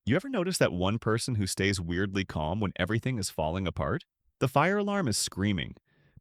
You ever notice that one person who stays weirdly calm when everything is falling apart? The fire alarm is screaming.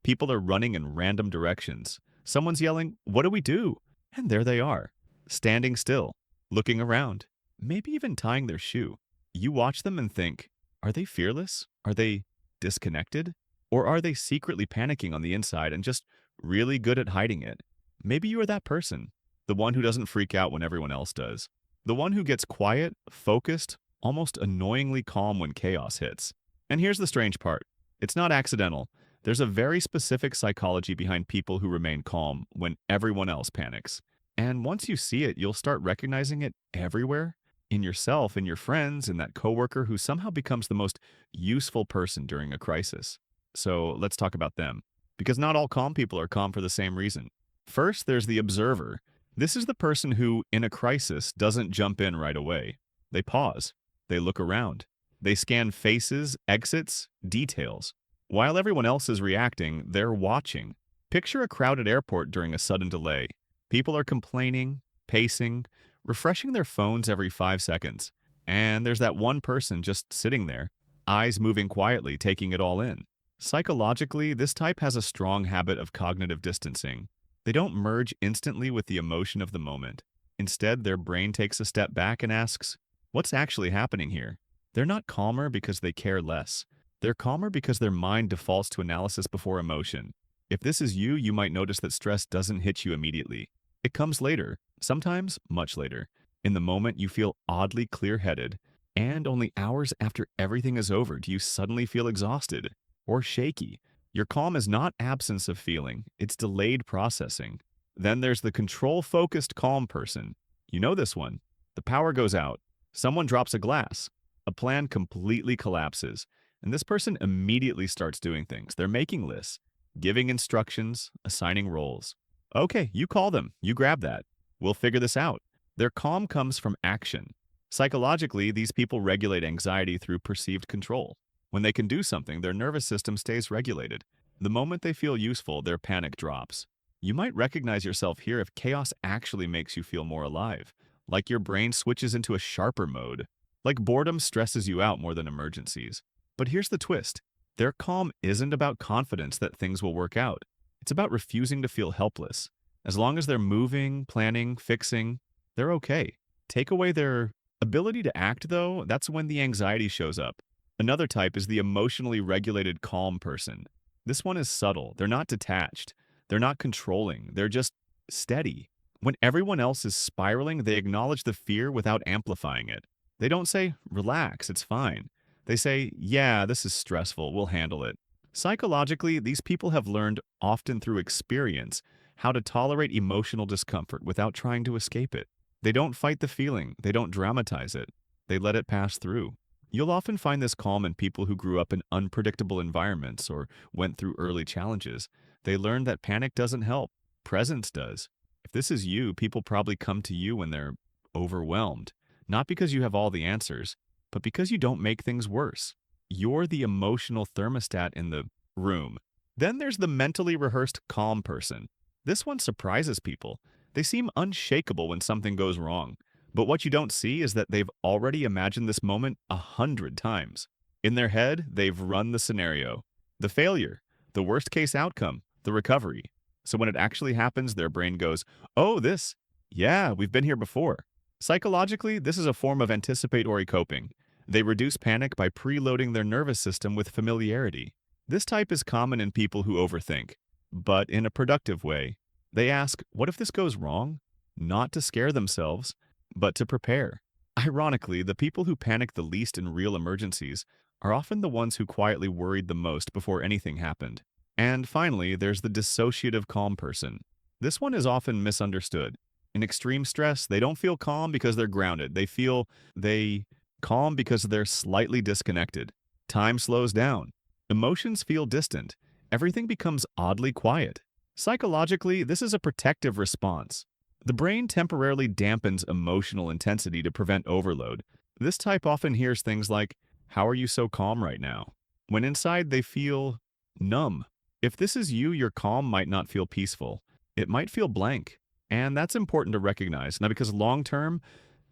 People are running in random directions. Someone's yelling, "What do we do?" And there they are, standing still, looking around, maybe even tying their shoe. You watch them and think, are they fearless? Are they disconnected? Or are they secretly panicking on the inside and just really good at hiding it? Maybe you are that person, the one who doesn't freak out when everyone else does. The one who gets quiet, focused, almost annoyingly calm when chaos hits. And here's the strange part. It's not accidental. There's a very specific psychology behind people who remain calm when everyone else panics. And once you see it, you'll start recognizing it everywhere, in yourself, in your friends, in that coworker who somehow becomes the most useful person during a crisis. So let's talk about them. Because not all calm people are calm for the same reason. First, there's the observer. This is the person who, in a crisis, doesn't jump in right away. They pause. They look around. They scan faces, exits, details. While everyone else is reacting, they're watching. Picture a crowded airport during a sudden delay. People are complaining, pacing, refreshing their phones every 5 seconds. And there's that one person just sitting there, eyes moving quietly, taking it all in. Psychologically, this type has a strong habit of cognitive distancing. They don't merge instantly with the emotion of the moment. Instead, their brain takes a step back and asks, what's actually happening here? They're not calmer because they care less. They're calmer because their mind defaults to analysis before emotion. If this is you, you might notice that stress doesn't hit you immediately. It comes later, sometimes much later. In the moment, you feel oddly clear-headed, and only hours after everything is over do you suddenly feel exhausted or shaky. Your calm is not absence of feeling, it's delayed processing. Then there's the control-focused calm person. You know this one. The power goes out. Someone drops a glass. A plan completely collapses. And this person immediately starts doing things. They're making lists, giving instructions, assigning roles. Okay, you call them. You grab that. We'll figure this out. Their calm comes from action. Psychologically, these people regulate anxiety through perceived control. When they can do something, their nervous system stays regulated. The moment they feel useful, their panic drops. You might recognize yourself here if chaos actually makes you feel more alive, like your brain switches into a sharper mode, like boredom stresses you out more than emergencies. But here's the twist. Their calm isn't about confidence that things will work out. It's about refusing to feel helpless. As long as they're moving, planning, fixing, they're okay. Take away their ability to act, though, that's when the anxiety shows up. Another type is the emotionally regulated calm person. This one is subtle. They're not detached. They're not controlling. They're just steady. When everyone else is spiraling, they acknowledge the fear without amplifying it. They don't say, relax, it's fine. They say, yeah, this is stressful, we'll handle it. Psychologically, these people have learned, often through experience, how to tolerate emotional discomfort without trying to escape it. They don't fight the feeling, they don't dramatize it. They let it pass through. You'll often find this calm in people who grew up in unpredictable environments or went through early challenges. They learned that panic doesn't help, presence does. If this is you, people probably come to you when they're overwhelmed, not because you have all the answers, but because you don't make things worse. You're the emotional thermostat in the room. Then there's the mentally rehearsed calm person. This one surprises people. They seem unshakable when something goes wrong. But what you don't see is that they've already imagined this moment 100 times. In their head, they've run the scenario, the failure, the worst case outcome, the recovery. So when it actually happens, their brain goes, oh, this, yeah, we've been here before. Psychologically, this is a form of anticipatory coping. They reduce panic by preloading their nervous system with familiarity. This type is common in people who overthink, but in a productive way. They ask, what if this goes wrong? Not to scare themselves, but to prepare. Ironically, the people who panic the least in real emergencies are often the ones who quietly worried the most before anything happened. And finally, there's the dissociative calm person. This one is often misunderstood. In extreme stress, they don't feel calm because they're grounded. They calm because they're slightly disconnected. Time slows down. Emotions feel distant. Everything becomes oddly quiet. Psychologically, this is a protective response. The brain temporarily dampens emotional intensity to prevent overload. This type often hears things like, how are you so calm right now? When inside they feel numb. If this is you, your calm might not feel peaceful. It might feel blank. And that's important to recognize. Now, because long term,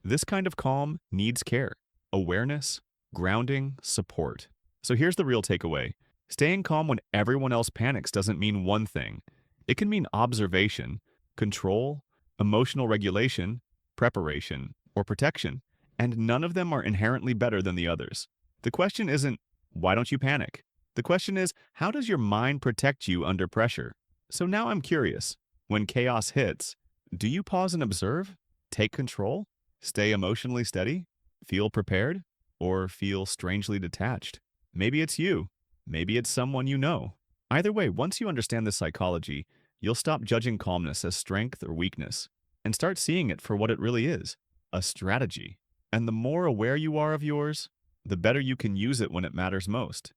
this kind of calm needs care. awareness, grounding, support. So here's the real takeaway. Staying calm when everyone else panics doesn't mean one thing. It can mean observation, control, emotional regulation, preparation, or protection, and none of them are inherently better than the others. The question isn't, why don't you panic? The question is, how does your mind protect you under pressure? So now I'm curious, when chaos hits, do you pause and observe? Take control? Stay emotionally steady? Feel prepared? Or feel strangely detached? Maybe it's you. Maybe it's someone you know. Either way, once you understand this psychology, you'll stop judging calmness as strength or weakness and start seeing it for what it really is, a strategy. And the more aware you are of yours, the better you can use it when it matters most.